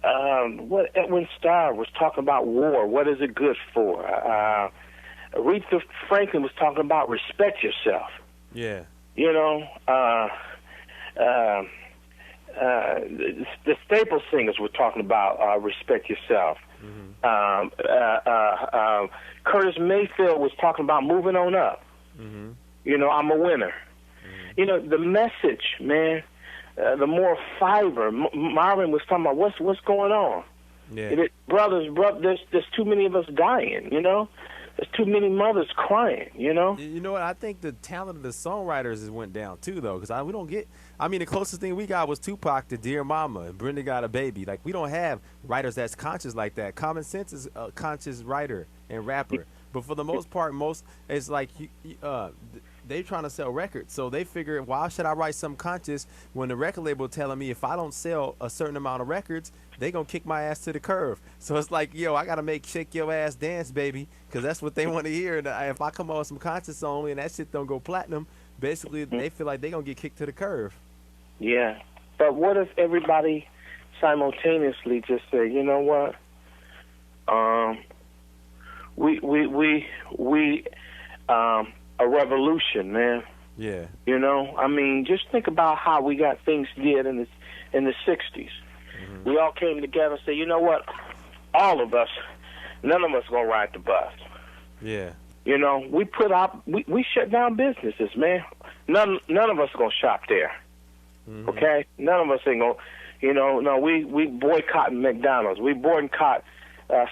what Edwin Starr was talking about war. What is it good for? Aretha Franklin was talking about respect yourself. Yeah. You know, the Staple Singers were talking about respect yourself. Mm-hmm. Curtis Mayfield was talking about moving on up. Mm-hmm. You know, I'm a winner. Mm-hmm. You know, the message, man, the more fiber. Marvin was talking about what's going on. Yeah. Brothers, there's too many of us dying, you know? There's too many mothers crying, you know? You know what? I think the talent of the songwriters has went down, too, though, because we don't get – I mean, the closest thing we got was Tupac to Dear Mama, and Brenda Got a Baby. Like, we don't have writers that's conscious like that. Common Sense is a conscious writer and rapper. But for the most part, it's like they trying to sell records. So they figure, why should I write something conscious when the record label telling me if I don't sell a certain amount of records, they going to kick my ass to the curve. So it's like, yo, I got to make Shake Your Ass Dance, baby, because that's what they want to hear. And if I come out with some conscious only and that shit don't go platinum, basically they feel like they going to get kicked to the curve. Yeah. But what if everybody simultaneously just say, you know what? A revolution, man. Yeah. You know, I mean, just think about how we got things did in the 60s. Mm-hmm. We all came together and said, you know what? All of us, none of us gonna ride the bus. Yeah. You know, we shut down businesses, man. None of us gonna shop there. Mm-hmm. Okay? None of us ain't gonna, you know, no, we boycotting McDonald's. We boycott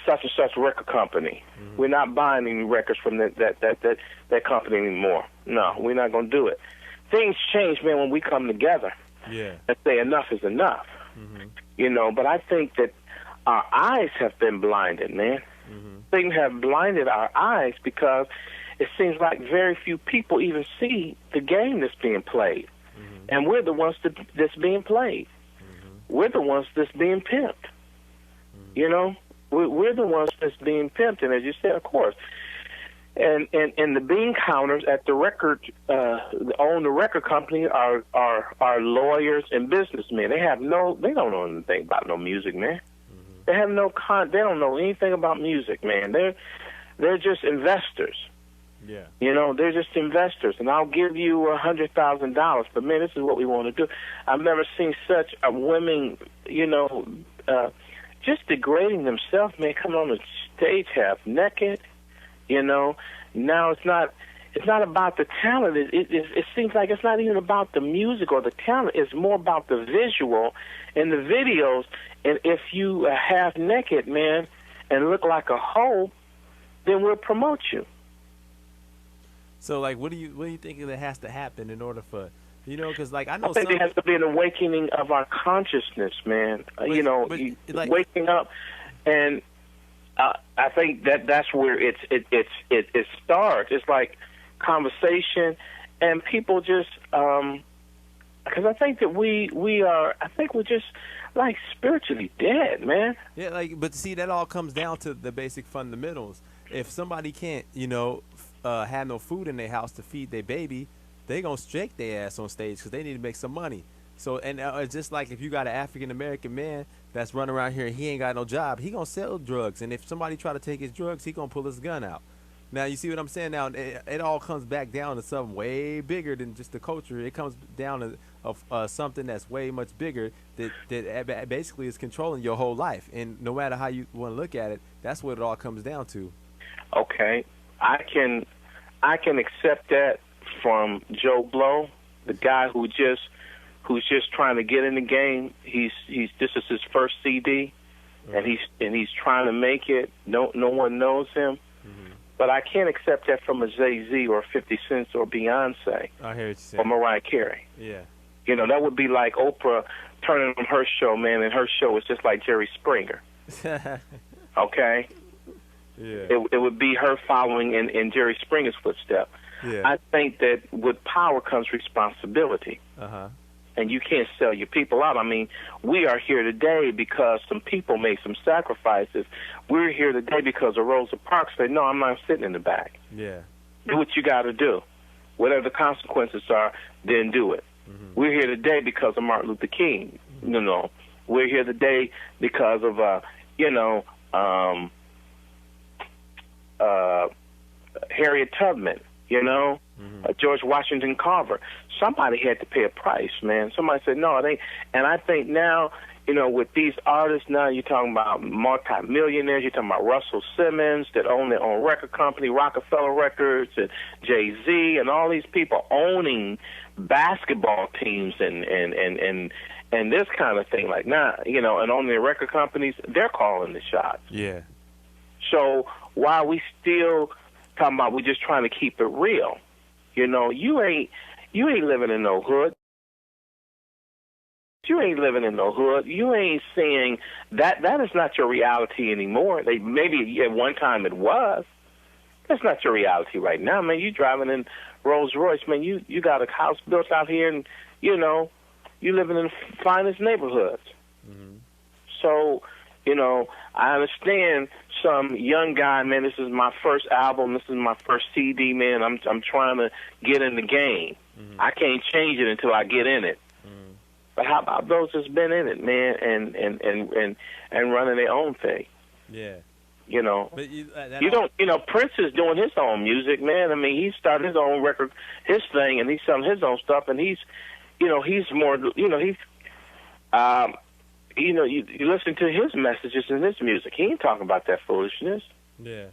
such and such record company. Mm-hmm. We're not buying any records from that company anymore. No, we're not going to do it. Things change, man, when we come together. Yeah. And say enough is enough. Mm-hmm. You know, but I think that our eyes have been blinded, man. Mm-hmm. Things have blinded our eyes because it seems like very few people even see the game that's being played. Mm-hmm. And we're the ones that's being played. Mm-hmm. We're the ones that's being pimped. Mm-hmm. You know? We're the ones that's being pimped, and as you said, of course. And the bean counters at the record, own the record company are lawyers and businessmen. They don't know anything about no music, man. Mm-hmm. They have they don't know anything about music, man. They're just investors. Yeah. You know, they're just investors, and I'll give you $100,000, but man, this is what we want to do. I've never seen such a women, you know, just degrading themselves, man, coming on the stage half naked, you know. Now it's not about the talent. It seems like it's not even about the music or the talent. It's more about the visual and the videos. And if you half naked, man, and look like a hoe, then we'll promote you. So, like, what do you think that has to happen in order for, you know, because, like, I know there has to be an awakening of our consciousness, man. You know, waking up, and I think that's where it starts. It's like conversation, and people just because I think that we're just like spiritually dead, man. Yeah, like, but see, that all comes down to the basic fundamentals. If somebody can't, you know, have no food in their house to feed their baby, they gonna shake their ass on stage because they need to make some money. So, and it's just like if you got an African-American man that's running around here and he ain't got no job, he gonna sell drugs. And if somebody try to take his drugs, he gonna pull his gun out. Now, you see what I'm saying? Now, it all comes back down to something way bigger than just the culture. It comes down to something that's way much bigger that basically is controlling your whole life. And no matter how you want to look at it, that's what it all comes down to. Okay. I can accept that from Joe Blow, the guy who's just trying to get in the game. This is his first CD, and he's trying to make it. No one knows him, but I can't accept that from a Jay-Z or 50 Cent or Beyonce. I hear what you're saying. Or Mariah Carey. Yeah, you know, that would be like Oprah turning on her show, man, and her show is just like Jerry Springer. Okay. Yeah. It would be her following in Jerry Springer's footsteps. Yeah. I think that with power comes responsibility. Uh-huh. And you can't sell your people out. I mean, we are here today because some people made some sacrifices. We're here today because of Rosa Parks said, no, I'm not sitting in the back. Yeah. Do what you got to do. Whatever the consequences are, then do it. Mm-hmm. We're here today because of Martin Luther King. You know, We're here today because of Harriet Tubman, George Washington Carver. Somebody had to pay a price, man. Somebody said, no, it ain't. And I think now, with these artists now, you're talking about multi-millionaires. You're talking about Russell Simmons that own their own record company, Rockefeller Records, and Jay-Z, and all these people owning basketball teams and this kind of thing. Like now, and owning their record companies, they're calling the shots. Yeah. So while we still talking about we're just trying to keep it real, you ain't living in no hood. You ain't living in no hood. You ain't seeing that. That is not your reality anymore. Maybe at one time it was. That's not your reality right now, man. You driving in Rolls Royce, man. You got a house built out here, and you living in the finest neighborhoods. Mm-hmm. So, I understand some young guy, man. This is my first album. This is my first CD, man. I'm trying to get in the game. Mm-hmm. I can't change it until I get in it. Mm-hmm. But how about those that's been in it, man, and running their own thing? Yeah. But Prince is doing his own music, man. I mean, he started his own record, his thing, and he's selling his own stuff, and he's more, you listen to his messages in his music. He ain't talking about that foolishness. Yeah.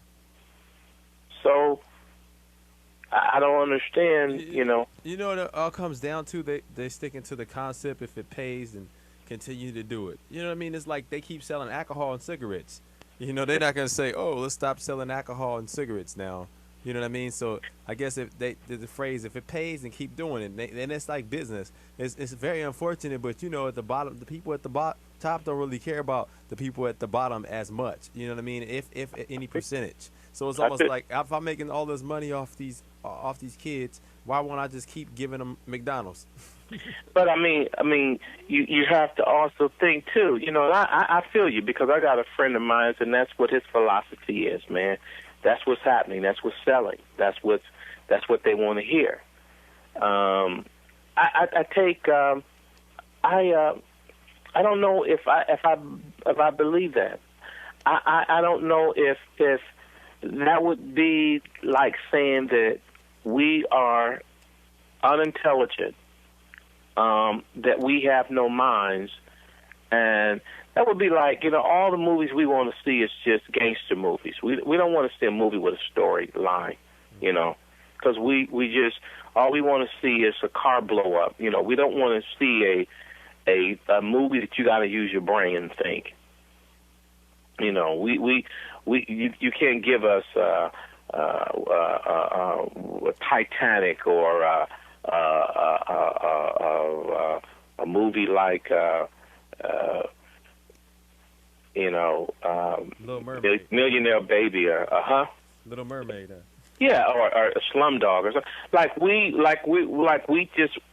So I don't understand, It all comes down to they sticking to the concept if it pays and continue to do it. You know what I mean? It's like they keep selling alcohol and cigarettes. They're not going to say, oh, let's stop selling alcohol and cigarettes now. You know what I mean? So I guess if the phrase, if it pays, then keep doing it. And it's like business. It's very unfortunate, but at the bottom, the people at the top don't really care about the people at the bottom as much. You know what I mean? If any percentage. So it's almost like if I'm making all this money off these kids, why won't I just keep giving them McDonald's? But I mean, you have to also think too. I feel you because I got a friend of mine, and that's what his philosophy is, man. That's what's happening. That's what's selling. That's what they want to hear. I don't know if I believe that. I don't know if that would be like saying that we are unintelligent, that we have no minds, and that would be like, all the movies we want to see is just gangster movies. We don't want to see a movie with a storyline, because we just, all we want to see is a car blow up. We don't want to see a movie that you got to use your brain and think. You can't give us Titanic or a movie like Little Mermaid, Millionaire Baby, or Little Mermaid. Yeah, or a Slumdog, or something.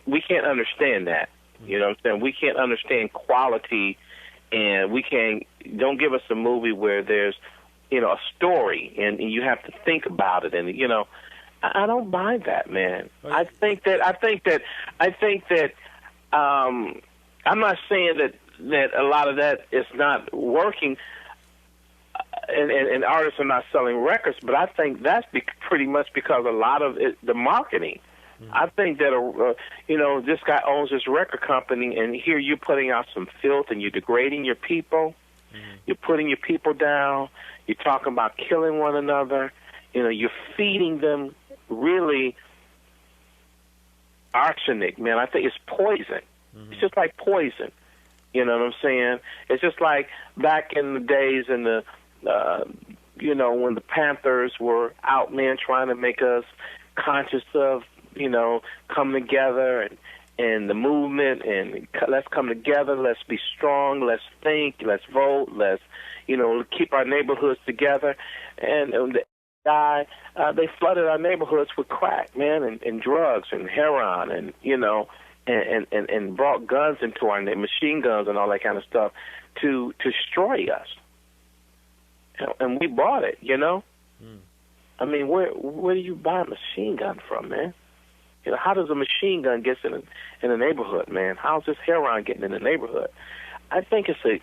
We can't understand that. You know what I'm saying? We can't understand quality, and don't give us a movie where there's, a story and you have to think about it, and I don't buy that, man. I think that I'm not saying that a lot of that is not working, and artists are not selling records, but I think that's pretty much because a lot of the marketing. Mm-hmm. I think that this guy owns this record company, and here you're putting out some filth, and you're degrading your people. Mm-hmm. You're putting your people down. You're talking about killing one another. You're feeding them really arsenic, man. I think it's poison. Mm-hmm. It's just like poison. You know what I'm saying? It's just like back in the days in the, when the Panthers were out, man, trying to make us conscious of, come together and the movement, and let's come together, let's be strong, let's think, let's vote, let's, keep our neighborhoods together. And they flooded our neighborhoods with crack, man, and drugs and heroin, and and brought guns into our machine guns and all that kind of stuff to destroy us. And we bought it, Mm. I mean, where do you buy a machine gun from, man? How does a machine gun get in a neighborhood, man? How's this heroin getting in the neighborhood? I think it's a